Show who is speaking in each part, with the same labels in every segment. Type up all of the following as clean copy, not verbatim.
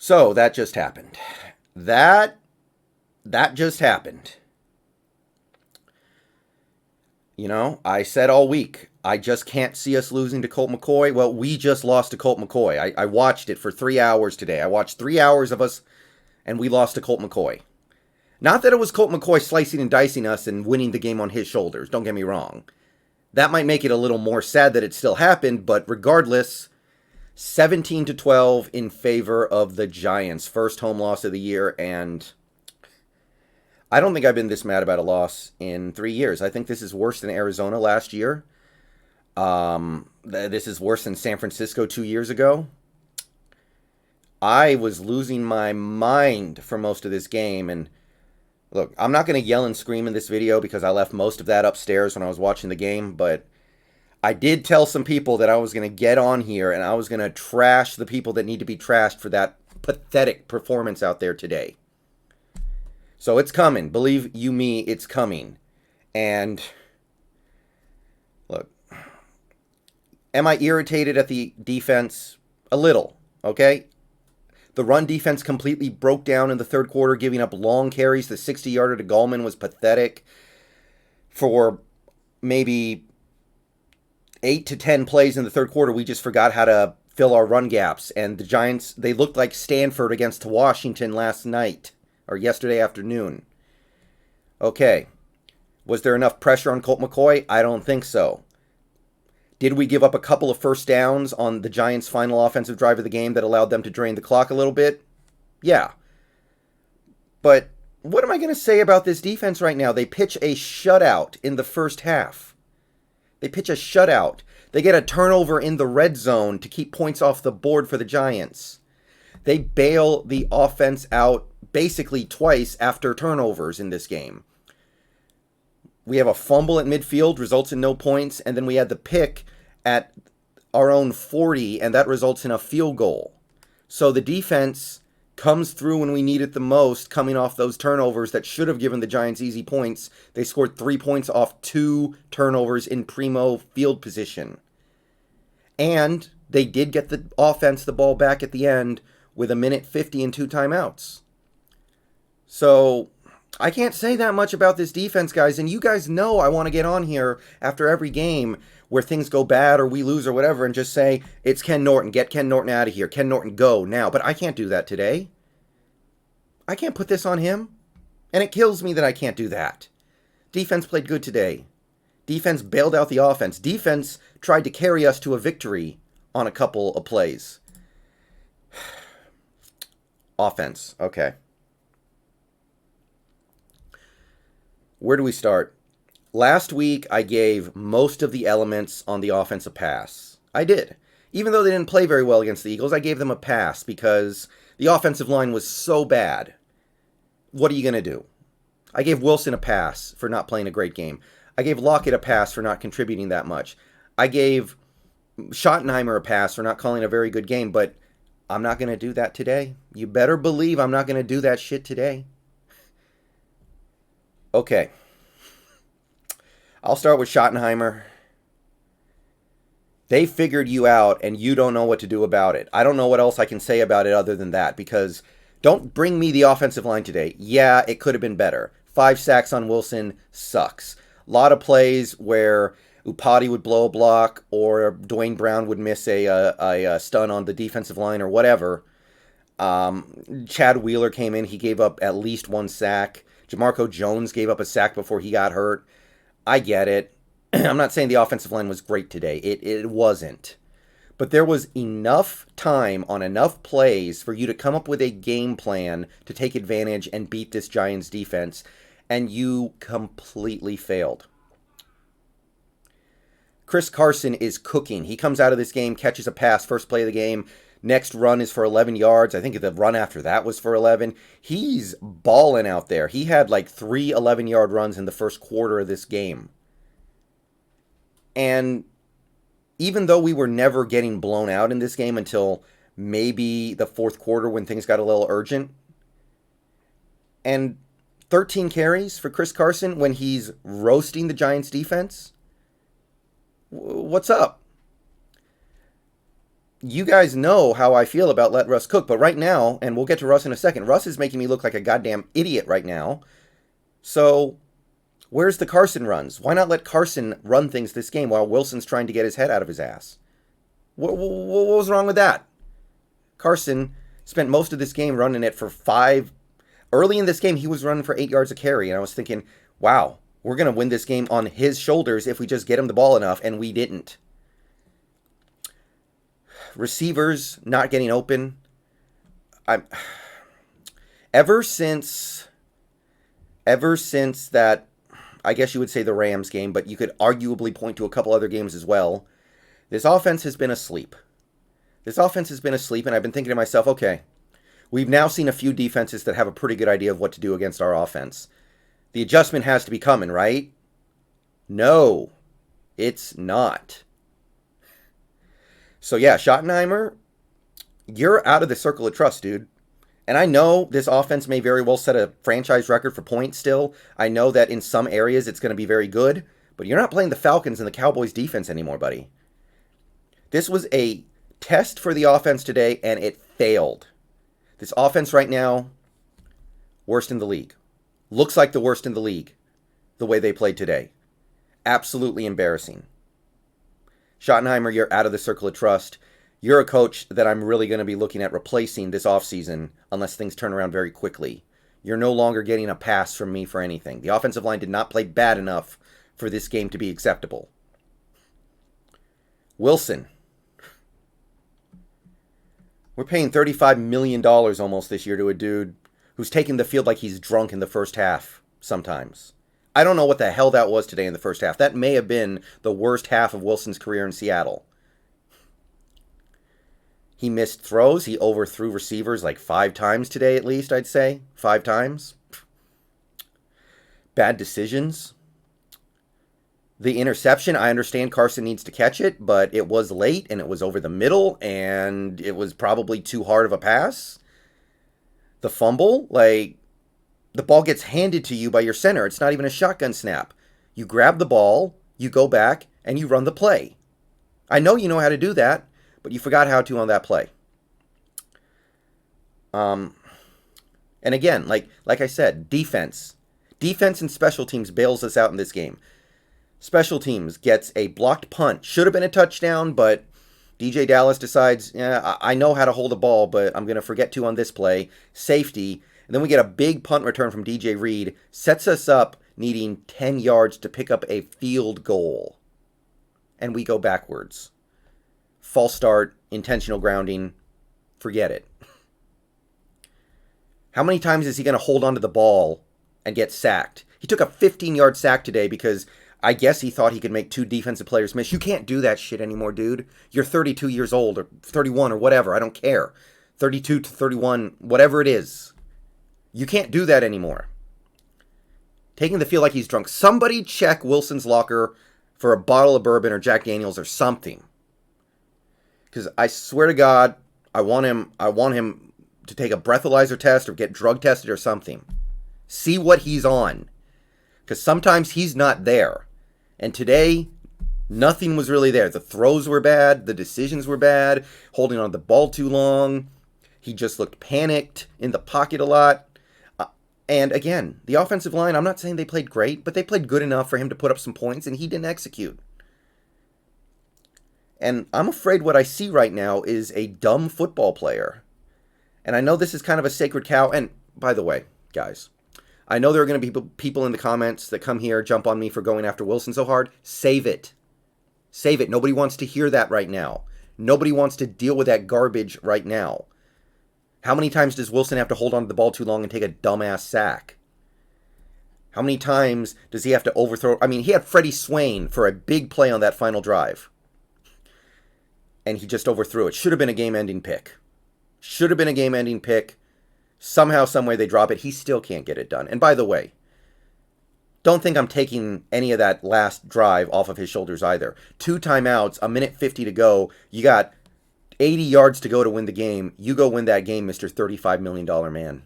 Speaker 1: So that just happened. That just happened. You know, I said all week, I just can't see us losing to Colt McCoy. Well, we just lost to Colt McCoy. I watched it for 3 hours today. I watched 3 hours of us, and we lost to Colt McCoy. Not that it was Colt McCoy slicing and dicing us and winning the game on his shoulders. Don't get me wrong. That might make it a little more sad that it still happened, but regardless, 17-12 in favor of the Giants. First home loss of the year, and I don't think I've been this mad about a loss in 3 years. I think this is worse than Arizona last year. This is worse than San Francisco 2 years ago. I was losing my mind for most of this game, and look, I'm not going to yell and scream in this video because I left most of that upstairs when I was watching the game, but I did tell some people that I was going to get on here and I was going to trash the people that need to be trashed for that pathetic performance out there today. So it's coming. Believe you me, it's coming. And look, am I irritated at the defense? A little, okay? The run defense completely broke down in the third quarter, giving up long carries. The 60-yarder to Gallman was pathetic. For maybe 8 to 10 plays in the third quarter, we just forgot how to fill our run gaps. And the Giants, they looked like Stanford against Washington last night. Or yesterday afternoon. Okay. Was there enough pressure on Colt McCoy? I don't think so. Did we give up a couple of first downs on the Giants' final offensive drive of the game that allowed them to drain the clock a little bit? Yeah. But what am I going to say about this defense right now? They pitch a shutout in the first half. They pitch a shutout. They get a turnover in the red zone to keep points off the board for the Giants. They bail the offense out basically twice after turnovers in this game. We have a fumble at midfield, results in no points, and then we had the pick at our own 40, and that results in a field goal. So the defense comes through when we need it the most, coming off those turnovers that should have given the Giants easy points. They scored 3 points off 2 turnovers in primo field position. And they did get the offense the ball back at the end with 1:50 and 2 timeouts. So I can't say that much about this defense, guys. And you guys know I want to get on here after every game where things go bad or we lose or whatever and just say, it's Ken Norton. Get Ken Norton out of here. Ken Norton, go now. But I can't do that today. I can't put this on him. And it kills me that I can't do that. Defense played good today. Defense bailed out the offense. Defense tried to carry us to a victory on a couple of plays. Offense. Okay. Where do we start? Last week, I gave most of the elements on the offensive pass. I did. Even though they didn't play very well against the Eagles, I gave them a pass because the offensive line was so bad. What are you going to do? I gave Wilson a pass for not playing a great game. I gave Lockett a pass for not contributing that much. I gave Schottenheimer a pass for not calling a very good game, but I'm not going to do that today. You better believe I'm not going to do that shit today. Okay. I'll start with Schottenheimer. They figured you out, and you don't know what to do about it. I don't know what else I can say about it other than that, because don't bring me the offensive line today. Yeah, it could have been better. 5 sacks on Wilson sucks. A lot of plays where Upati would blow a block or Dwayne Brown would miss a stun on the defensive line or whatever. Chad Wheeler came in. He gave up at least 1 sack. Jamarco Jones gave up a sack before he got hurt. I get it. I'm not saying the offensive line was great today. It wasn't. But there was enough time on enough plays for you to come up with a game plan to take advantage and beat this Giants defense, and you completely failed. Chris Carson is cooking. He comes out of this game, catches a pass, first play of the game. Next run is for 11 yards. I think the run after that was for 11. He's balling out there. He had like 3 11-yard runs in the first quarter of this game. And even though we were never getting blown out in this game until maybe the fourth quarter when things got a little urgent, and 13 carries for Chris Carson when he's roasting the Giants defense, what's up? you guys know how I feel about let Russ cook, but right now, and we'll get to Russ in a second, Russ is making me look like a goddamn idiot right now. So, where's the Carson runs? Why not let Carson run things this game while Wilson's trying to get his head out of his ass? What was wrong with that? Carson spent most of this game running it for 5. Early in this game, he was running for 8 yards a carry, and I was thinking, wow, we're going to win this game on his shoulders if we just get him the ball enough, and we didn't. Receivers not getting open. Ever since that, I guess you would say the Rams game, but you could arguably point to a couple other games as well. This offense has been asleep. And I've been thinking to myself, okay, we've now seen a few defenses that have a pretty good idea of what to do against our offense. The adjustment has to be coming, right? No, it's not. So yeah, Schottenheimer, you're out of the circle of trust, dude. And I know this offense may very well set a franchise record for points still. I know that in some areas it's going to be very good, but you're not playing the Falcons and the Cowboys defense anymore, buddy. This was a test for the offense today, and it failed. This offense right now, worst in the league. Looks like the worst in the league, the way they played today. Absolutely embarrassing. Schottenheimer, you're out of the circle of trust. You're a coach that I'm really going to be looking at replacing this offseason unless things turn around very quickly. You're no longer getting a pass from me for anything. The offensive line did not play bad enough for this game to be acceptable. Wilson. We're paying $35 million almost this year to a dude who's taking the field like he's drunk in the first half sometimes. I don't know what the hell that was today in the first half. That may have been the worst half of Wilson's career in Seattle. He missed throws. He overthrew receivers like 5 times today at least, I'd say. 5 times. Bad decisions. The interception, I understand Carson needs to catch it, but it was late and it was over the middle and it was probably too hard of a pass. The fumble, like, the ball gets handed to you by your center. It's not even a shotgun snap. You grab the ball, you go back, and you run the play. I know you know how to do that, but you forgot how to on that play. And again, like I said, defense and special teams bails us out in this game. Special teams gets a blocked punt. Should have been a touchdown, but DJ Dallas decides, yeah, I know how to hold a ball, but I'm going to forget to on this play. Safety. And then we get a big punt return from DJ Reed. Sets us up needing 10 yards to pick up a field goal. And we go backwards. False start, intentional grounding. Forget it. How many times is he going to hold onto the ball and get sacked? He took a 15-yard sack today because I guess he thought he could make 2 defensive players miss. You can't do that shit anymore, dude. You're 32 years old or 31 or whatever. I don't care. 32 to 31, whatever it is. You can't do that anymore. Taking the field like he's drunk. Somebody check Wilson's locker for a bottle of bourbon or Jack Daniels or something. Because I swear to God, I want him to take a breathalyzer test or get drug tested or something. See what he's on. Because sometimes he's not there. And today, nothing was really there. The throws were bad. The decisions were bad. Holding on to the ball too long. He just looked panicked in the pocket a lot. And again, the offensive line, I'm not saying they played great, but they played good enough for him to put up some points, and he didn't execute. And I'm afraid what I see right now is a dumb football player. And I know this is kind of a sacred cow. And by the way, guys, I know there are going to be people in the comments that come here, jump on me for going after Wilson so hard. Save it. Save it. Nobody wants to hear that right now. Nobody wants to deal with that garbage right now. How many times does Wilson have to hold on to the ball too long and take a dumbass sack? How many times does he have to overthrow? I mean, he had Freddie Swain for a big play on that final drive. And he just overthrew it. Should have been a game-ending pick. Somehow, someway they drop it. He still can't get it done. And by the way, don't think I'm taking any of that last drive off of his shoulders either. 2 timeouts, a minute 50 to go. You got 80 yards to go to win the game. You go win that game, Mr. $35 million man.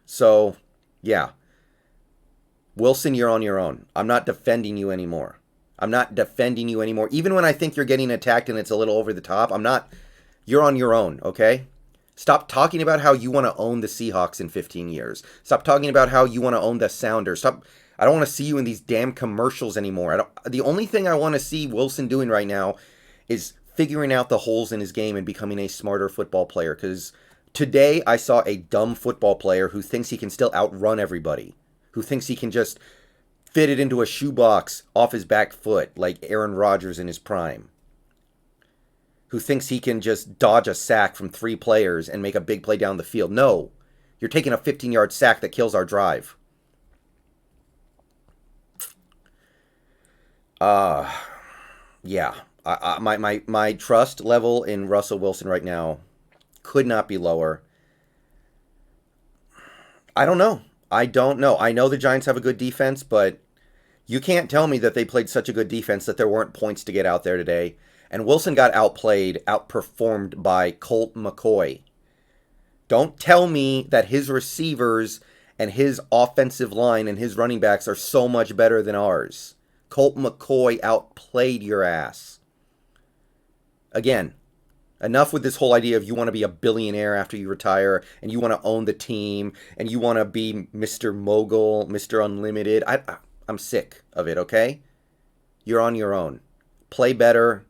Speaker 1: So, yeah. Wilson, you're on your own. I'm not defending you anymore. I'm not defending you anymore. Even when I think you're getting attacked and it's a little over the top, I'm not. You're on your own, okay? Stop talking about how you want to own the Seahawks in 15 years. Stop talking about how you want to own the Sounders. Stop. I don't want to see you in these damn commercials anymore. The only thing I want to see Wilson doing right now is figuring out the holes in his game and becoming a smarter football player. Because today I saw a dumb football player who thinks he can still outrun everybody, who thinks he can just fit it into a shoebox off his back foot like Aaron Rodgers in his prime, who thinks he can just dodge a sack from 3 players and make a big play down the field. No, you're taking a 15-yard sack that kills our drive. Yeah. My trust level in Russell Wilson right now could not be lower. I don't know. I know the Giants have a good defense, but you can't tell me that they played such a good defense that there weren't points to get out there today. And Wilson got outperformed by Colt McCoy. Don't tell me that his receivers and his offensive line and his running backs are so much better than ours. Colt McCoy outplayed your ass. Again, enough with this whole idea of you want to be a billionaire after you retire and you want to own the team and you want to be Mr. Mogul, Mr. Unlimited. I'm sick of it, okay? You're on your own. Play better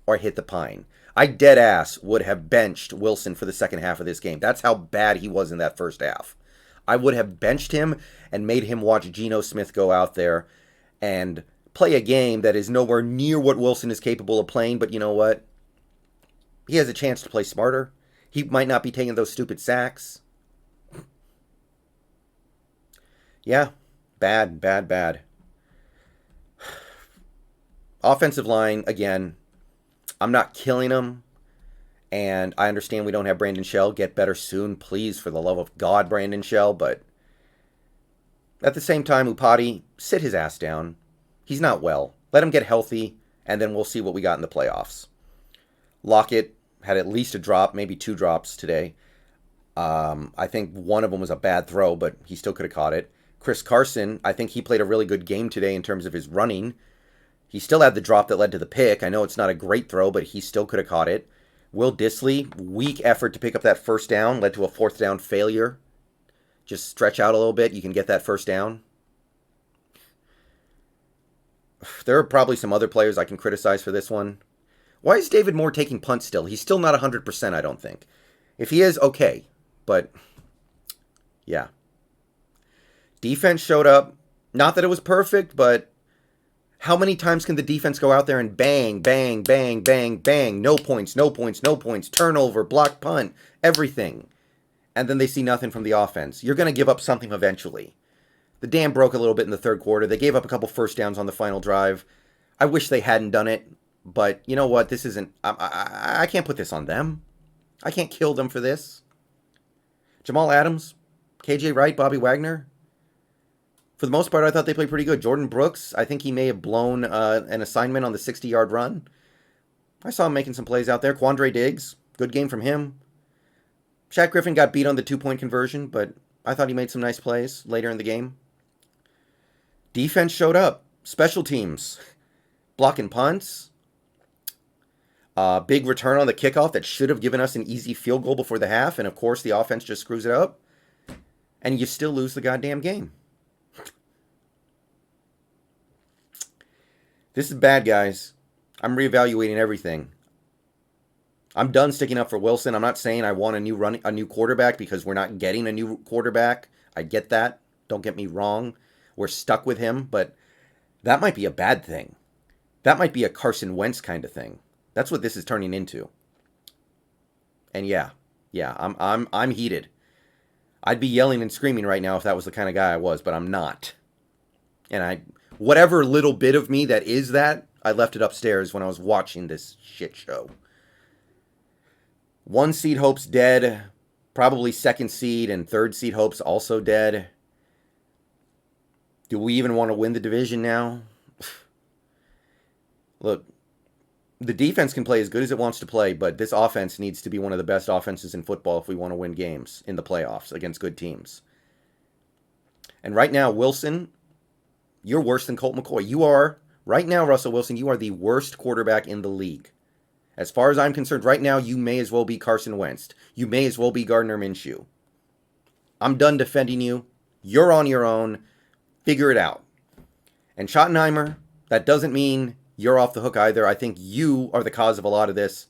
Speaker 1: or hit the pine. I dead ass would have benched Wilson for the second half of this game. That's how bad he was in that first half. I would have benched him and made him watch Geno Smith go out there and play a game that is nowhere near what Wilson is capable of playing, but you know what? He has a chance to play smarter. He might not be taking those stupid sacks. Yeah, bad. Offensive line, again, I'm not killing them, and I understand we don't have Brandon Shell. Get better soon, please, for the love of God, Brandon Shell, but at the same time, Upati, sit his ass down. He's not well. Let him get healthy, and then we'll see what we got in the playoffs. Lockett had at least a drop, maybe 2 drops today. I think one of them was a bad throw, but he still could have caught it. Chris Carson, I think he played a really good game today in terms of his running. He still had the drop that led to the pick. I know it's not a great throw, but he still could have caught it. Will Dissly, weak effort to pick up that first down, led to a 4th down failure. Just stretch out a little bit, you can get that first down. There are probably some other players I can criticize for this one. Why is David Moore taking punts still? He's still not 100%, I don't think. If he is, okay. But, yeah. Defense showed up. Not that it was perfect, but how many times can the defense go out there and bang, bang, bang, bang, bang, no points, turnover, block punt, everything. And then they see nothing from the offense. You're going to give up something eventually. The dam broke a little bit in the third quarter. They gave up a couple first downs on the final drive. I wish they hadn't done it, but you know what? This isn't... I can't put this on them. I can't kill them for this. Jamal Adams, KJ Wright, Bobby Wagner. For the most part, I thought they played pretty good. Jordan Brooks, I think he may have blown an assignment on the 60-yard run. I saw him making some plays out there. Quandre Diggs, good game from him. Shaq Griffin got beat on the 2-point conversion, but I thought he made some nice plays later in the game. Defense showed up. Special teams. Blocking punts. Big return on the kickoff that should have given us an easy field goal before the half. And, of course, the offense just screws it up. And you still lose the goddamn game. This is bad, guys. I'm reevaluating everything. I'm done sticking up for Wilson. I'm not saying I want a new quarterback because we're not getting a new quarterback. I get that. Don't get me wrong. We're stuck with him, but that might be a bad thing. That might be a Carson Wentz kind of thing. That's what this is turning into. And yeah, I'm heated. I'd be yelling and screaming right now if that was the kind of guy I was, but I'm not. And whatever little bit of me that is that, I left it upstairs when I was watching this shit show. 1 seed hope's dead. Probably 2nd seed and 3rd seed hope's also dead. Do we even want to win the division now? Look, the defense can play as good as it wants to play, but this offense needs to be one of the best offenses in football if we want to win games in the playoffs against good teams. And right now, Wilson, you're worse than Colt McCoy. You are Right now, Russell Wilson, you are the worst quarterback in the league. As far as I'm concerned, right now, you may as well be Carson Wentz. You may as well be Gardner Minshew. I'm done defending you. You're on your own. Figure it out. And Schottenheimer, that doesn't mean you're off the hook either. I think you are the cause of a lot of this.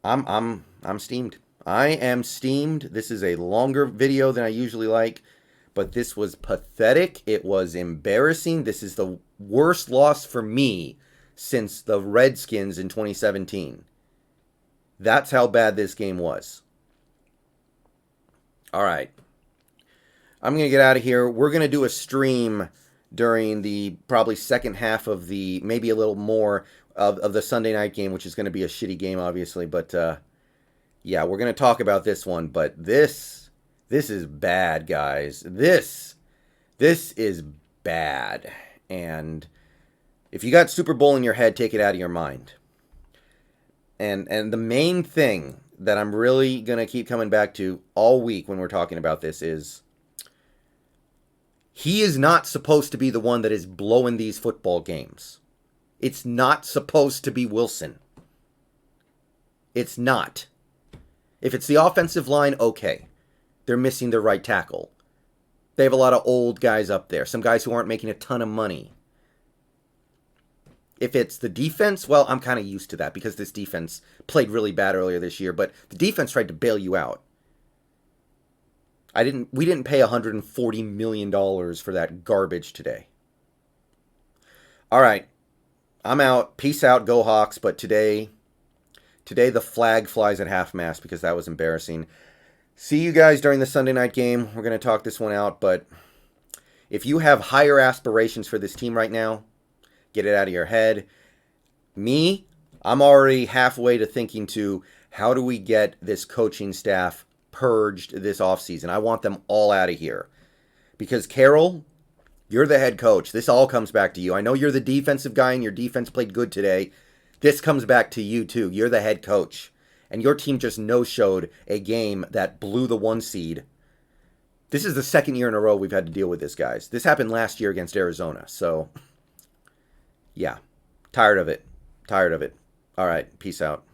Speaker 1: I'm steamed. I am steamed. This is a longer video than I usually like, but this was pathetic. It was embarrassing. This is the worst loss for me since the Redskins in 2017. That's how bad this game was. All right. I'm going to get out of here. We're going to do a stream during the probably second half of the, maybe a little more of the Sunday night game, which is going to be a shitty game, obviously. But, yeah, we're going to talk about this one. But this is bad, guys. This is bad. And if you got Super Bowl in your head, take it out of your mind. And the main thing that I'm really going to keep coming back to all week when we're talking about this is he is not supposed to be the one that is blowing these football games. It's not supposed to be Wilson. It's not. If it's the offensive line, okay. They're missing their right tackle. They have a lot of old guys up there. Some guys who aren't making a ton of money. If it's the defense, well, I'm kind of used to that because this defense played really bad earlier this year, but the defense tried to bail you out. We didn't pay $140 million for that garbage today. All right. I'm out. Peace out. Go Hawks. But today the flag flies at half-mast because that was embarrassing. See you guys during the Sunday night game. We're going to talk this one out. But if you have higher aspirations for this team right now, get it out of your head. Me, I'm already halfway to thinking to how do we get this coaching staff purged this offseason. I want them all out of here. Because Carroll, you're the head coach. This all comes back to you. I know you're the defensive guy and your defense played good today. This comes back to you too. You're the head coach. And your team just no-showed a game that blew the 1 seed. This is the second year in a row we've had to deal with this, guys. This happened last year against Arizona. So, yeah. Tired of it. All right. Peace out.